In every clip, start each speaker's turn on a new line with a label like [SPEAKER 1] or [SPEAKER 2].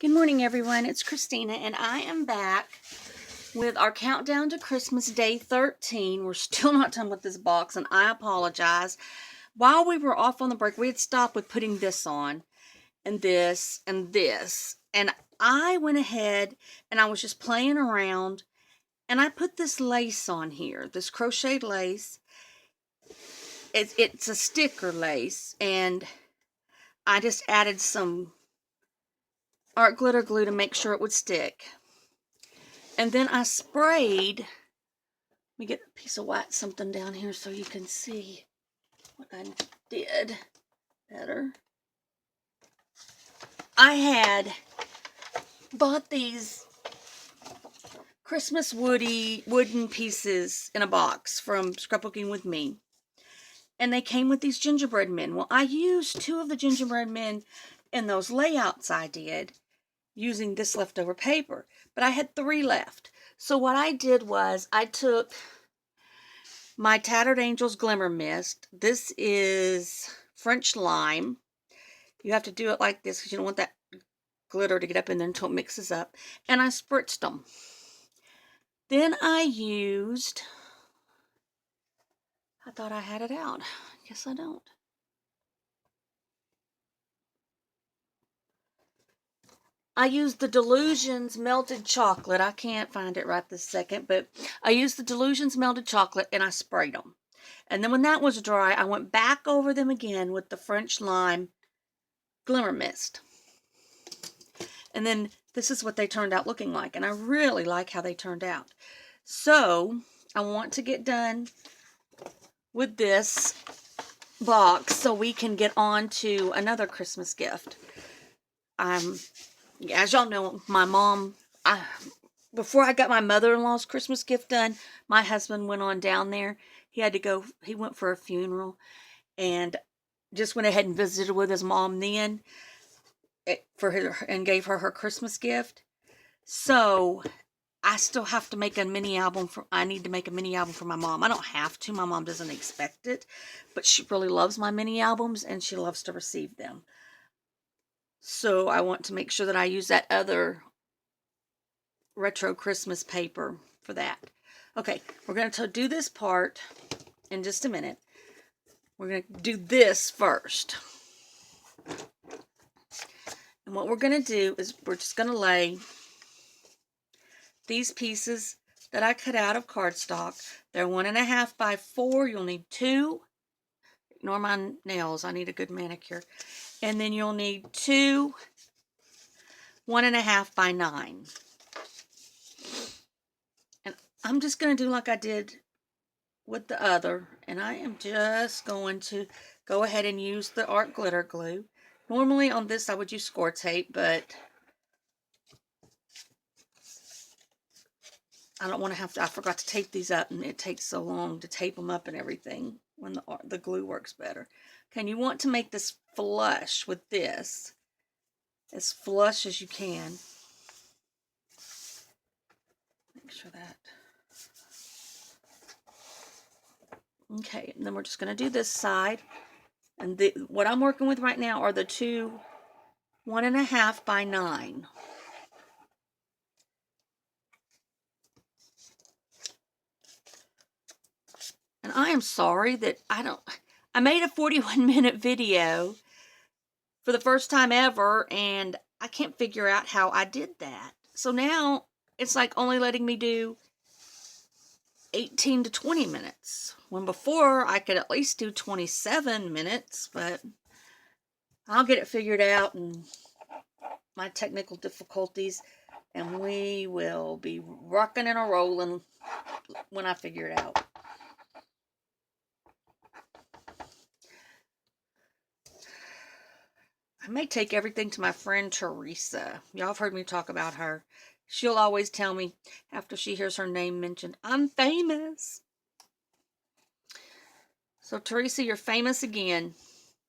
[SPEAKER 1] Good morning, everyone. It's Christina, and I am back with our countdown to Christmas Day 13. We're still not done with this box, and I apologize. While we were off on the break, we had stopped with putting this on, and this, and this. And I went ahead, and I was just playing around, and I put this lace on here, this crocheted lace. It's a sticker lace, and I just added some art glitter glue to make sure it would stick. And then I sprayed, let me get a piece of white something down here so you can see what I did better. I had bought these Christmas wooden pieces in a box from Scrapbooking with Me. And they came with these gingerbread men. Well, I used 2 of the gingerbread men in those layouts I did using this leftover paper. But I had 3 left. So what I did was I took my Tattered Angels Glimmer Mist. This is French Lime. You have to do it like this because you don't want that glitter to get up in there until it mixes up. And I spritzed them. Then I used, I thought I had it out. Guess I don't. I used the Delusions Melted Chocolate. I can't find it right this second, but I used the Delusions Melted Chocolate and I sprayed them. And then when that was dry, I went back over them again with the French Lime Glimmer Mist. And then this is what they turned out looking like. And I really like how they turned out. So I want to get done with this box so we can get on to another Christmas gift. As y'all know, my mom, before I got my mother-in-law's Christmas gift done, my husband went on down there. He went for a funeral and just went ahead and visited with his mom then and gave her her Christmas gift. So I still have to make a mini album I need to make a mini album for my mom. I don't have to. My mom doesn't expect it, but she really loves my mini albums and she loves to receive them. So I want to make sure that I use that other retro Christmas paper for that. Okay, we're going to do this part in just a minute. We're going to do this first. And what we're going to do is we're just going to lay these pieces that I cut out of cardstock. They're 1.5 by 4. You'll need 2. Ignore my nails. I need a good manicure. And then you'll need 2 1.5 by 9. And I'm just going to do like I did with the other. And I am just going to go ahead and use the art glitter glue. Normally on this I would use score tape, but I don't want to have to, I forgot to tape these up and it takes so long to tape them up and everything when the glue works better. Okay, and you want to make this flush with this, as flush as you can. Make sure that. Okay, and then we're just going to do this side. And what I'm working with right now are the 2 1.5 by 9. And I am sorry that I made a 41-minute video for the first time ever, and I can't figure out how I did that. So now it's like only letting me do 18 to 20 minutes. When before I could at least do 27 minutes, but I'll get it figured out and my technical difficulties, and we will be rocking and a rolling when I figure it out. I may take everything to my friend Teresa. Y'all have heard me talk about her. She'll always tell me after she hears her name mentioned, I'm famous. So Teresa, you're famous again.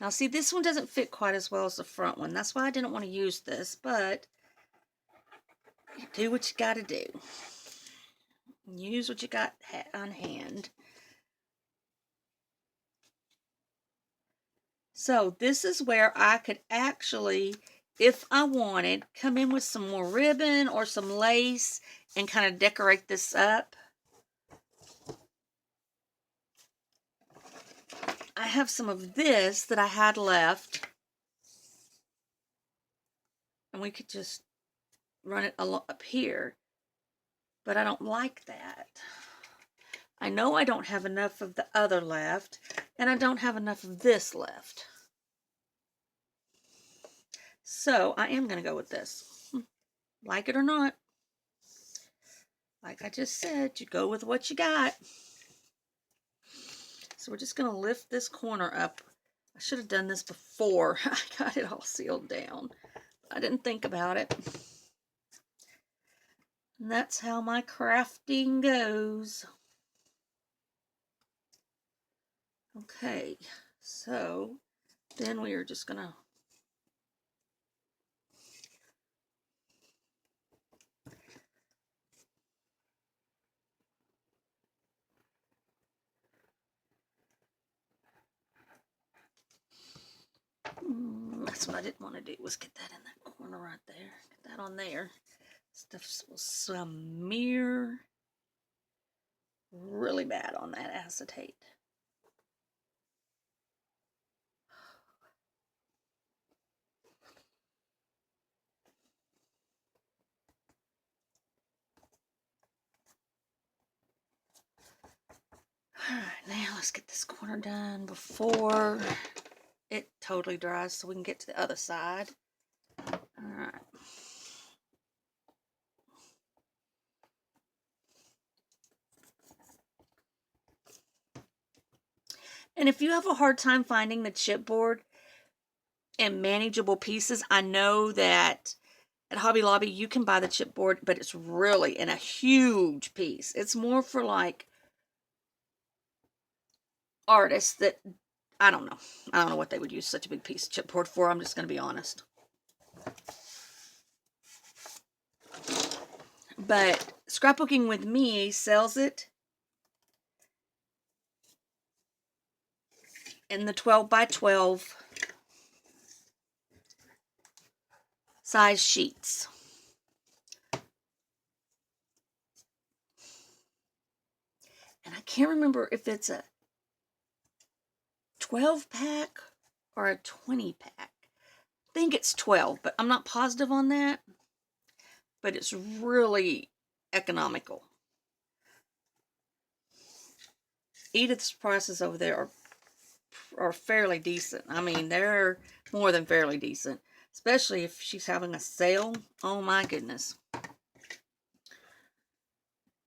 [SPEAKER 1] Now see, this one doesn't fit quite as well as the front one. That's why I didn't want to use this, but you do what you got to do. Use what you got on hand. So this is where I could actually if I wanted, come in with some more ribbon or some lace and kind of decorate this up. I have some of this that I had left, and we could just run it up here, but I don't like that. I know I don't have enough of the other left, and I don't have enough of this left. So I am going to go with this. Like it or not. Like I just said, you go with what you got. So we're just going to lift this corner up. I should have done this before I got it all sealed down. I didn't think about it. And that's how my crafting goes. Okay, so then we are just going to that's what I didn't want to do, was get that in that corner right there. Get that on there. Stuff will smear really bad on that acetate. Alright, now let's get this corner done before it totally dries so we can get to the other side. Alright. And if you have a hard time finding the chipboard in manageable pieces, I know that at Hobby Lobby you can buy the chipboard, but it's really in a huge piece. It's more for like artists that, I don't know what they would use such a big piece of chipboard for. I'm just going to be honest. But Scrapbooking with Me sells it in the 12 by 12 size sheets. And I can't remember if it's a 12 pack or a 20 pack. I think it's 12, but I'm not positive on that. But it's really economical. Edith's prices over there are fairly decent. I mean, they're more than fairly decent. Especially if she's having a sale. Oh my goodness.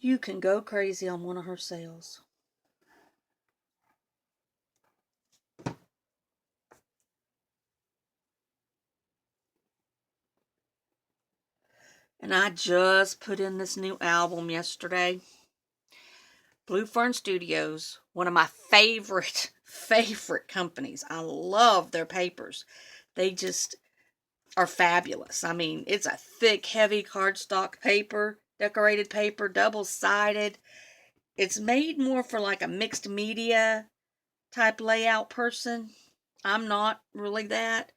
[SPEAKER 1] You can go crazy on one of her sales. And I just put in this new album yesterday. Blue Fern Studios, one of my favorite companies. I love their papers. They just are fabulous. I mean, it's a thick, heavy cardstock paper, decorated paper, double-sided. It's made more for like a mixed media type layout person. I'm not really that,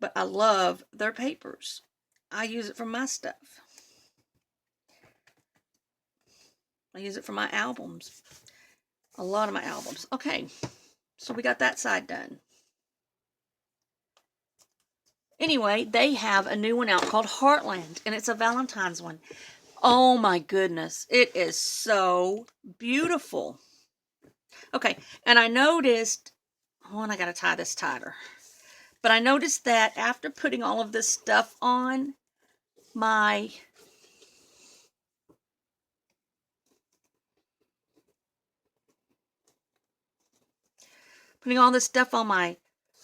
[SPEAKER 1] but I love their papers. I use it for my stuff. I use it for my albums. A lot of my albums. Okay, so we got that side done. Anyway, they have a new one out called Heartland, and it's a Valentine's one. Oh my goodness, it is so beautiful. Okay, and I noticed, oh, and I gotta tie this tighter. But I noticed that after putting all of this stuff on my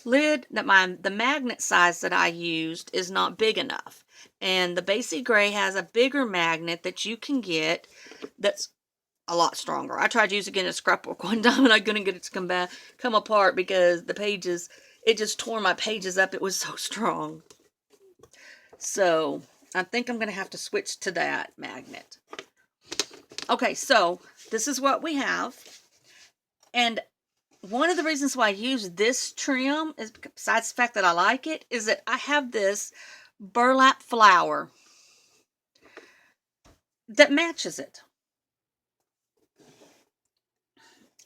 [SPEAKER 1] lid, that the magnet size that I used is not big enough. And the Basic Gray has a bigger magnet that you can get that's a lot stronger. I tried using it in a scrapbook one time and I couldn't get it to come apart because the pages, it just tore my pages up. It was so strong. So I think I'm going to have to switch to that magnet. Okay, so this is what we have. And one of the reasons why I use this trim, is besides the fact that I like it, is that I have this burlap flower that matches it.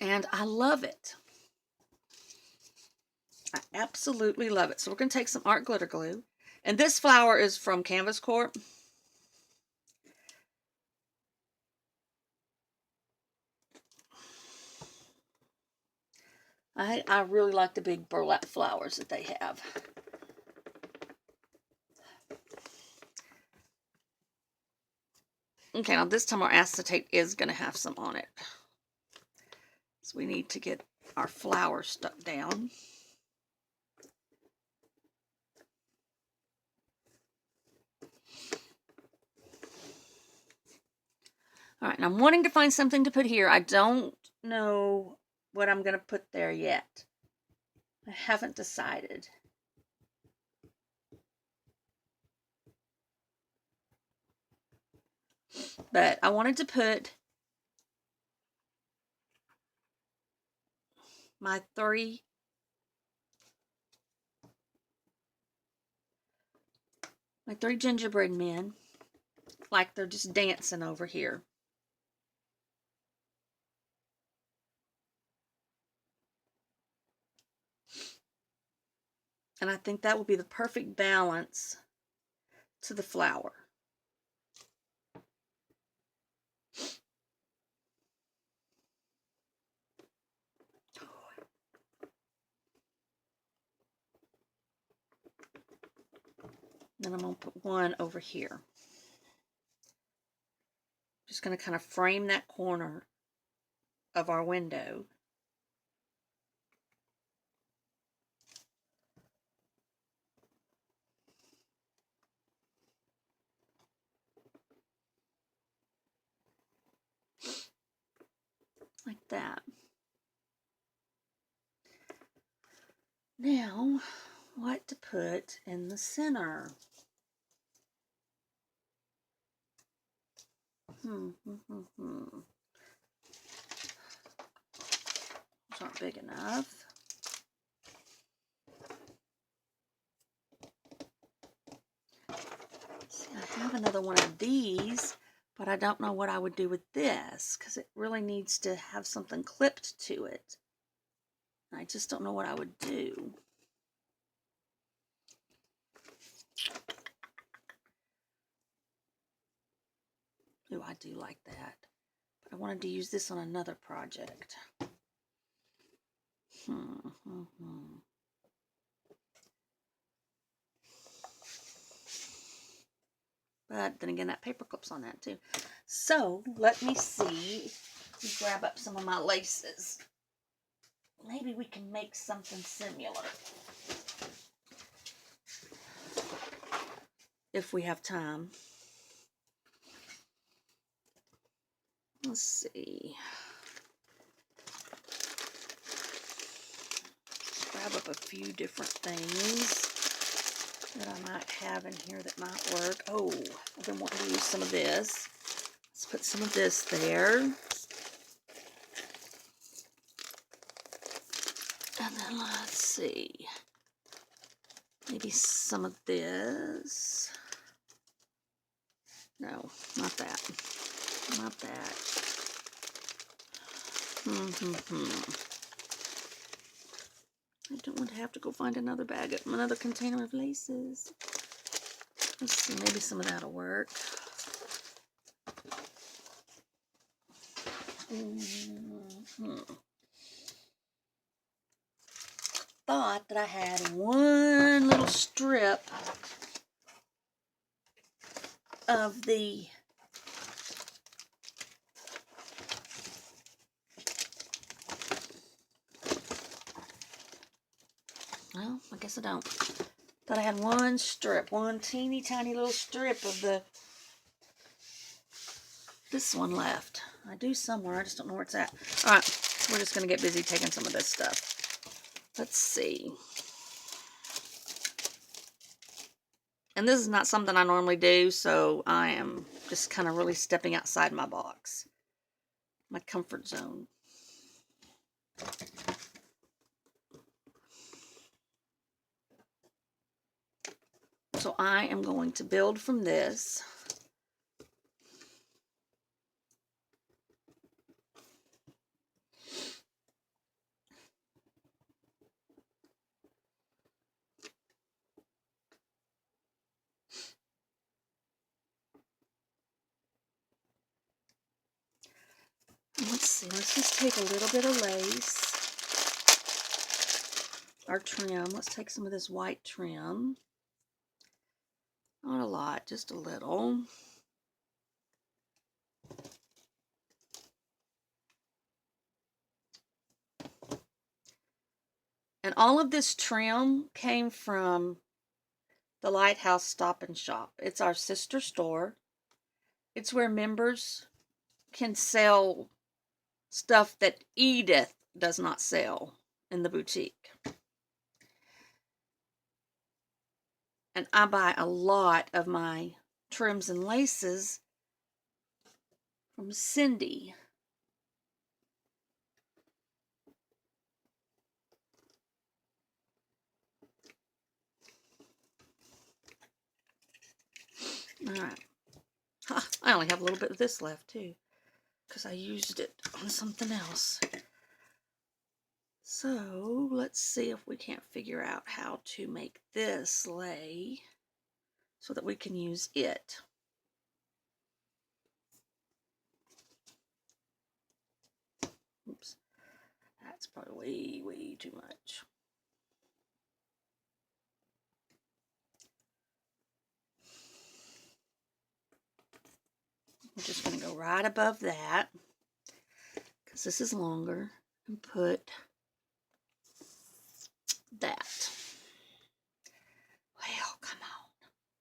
[SPEAKER 1] And I love it. I absolutely love it. So we're going to take some art glitter glue. And this flower is from Canvas Corp. I really like the big burlap flowers that they have. Okay, now this time our acetate is going to have some on it. So we need to get our flower stuck down. All right, and I'm wanting to find something to put here. I don't know what I'm going to put there yet. I haven't decided. But I wanted to put my three gingerbread men like they're just dancing over here. And I think that will be the perfect balance to the flower. Then I'm going to put one over here. Just going to kind of frame that corner of our window. Like that. Now, what to put in the center? Those aren't big enough. See, I have another one of these, but I don't know what I would do with this because it really needs to have something clipped to it. I just don't know what I would do. Ooh, I do like that. But I wanted to use this on another project. But then again, that paper clip's on that too. So let me see. Let me grab up some of my laces. Maybe we can make something similar. If we have time. Let's see. Grab up a few different things that I might have in here that might work. Oh, I've been wanting to use some of this. Let's put some of this there. And then let's see. Maybe some of this. No, not that. Not that. I don't want to have to go find another another container of laces. Let's see, maybe some of that'll work. Thought that I had one little strip of the well, I guess I don't. Thought I had one strip, one teeny tiny little strip of this one left. I do somewhere, I just don't know where it's at. All right, we're just going to get busy taking some of this stuff. Let's see. And this is not something I normally do, so I am just kind of really stepping outside my box, my comfort zone. So I am going to build from this. Let's see, let's just take a little bit of lace. Our trim, let's take some of this white trim. Not a lot, just a little. And all of this trim came from the Lighthouse Stop and Shop. It's our sister store. It's where members can sell stuff that Edith does not sell in the boutique. And I buy a lot of my trims and laces from Cindy. All right. I only have a little bit of this left too, because I used it on something else. So let's see if we can't figure out how to make this lay so that we can use it. Oops, that's probably way too much. I'm just going to go right above that, because this is longer, and put that. Well, come on.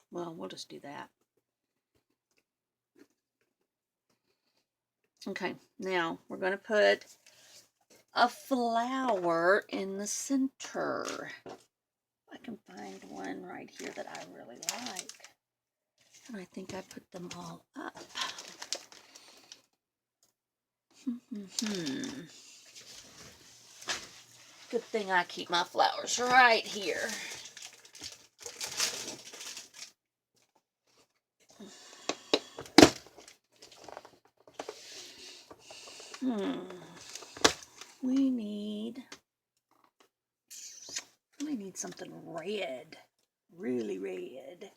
[SPEAKER 1] Well, we'll just do that. Okay, now we're going to put a flower in the center. I can find one right here that I really like. And I think I put them all up. Good thing I keep my flowers right here. We need something red. Really red.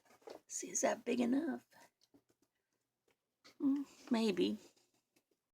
[SPEAKER 1] See, is that big enough? Maybe.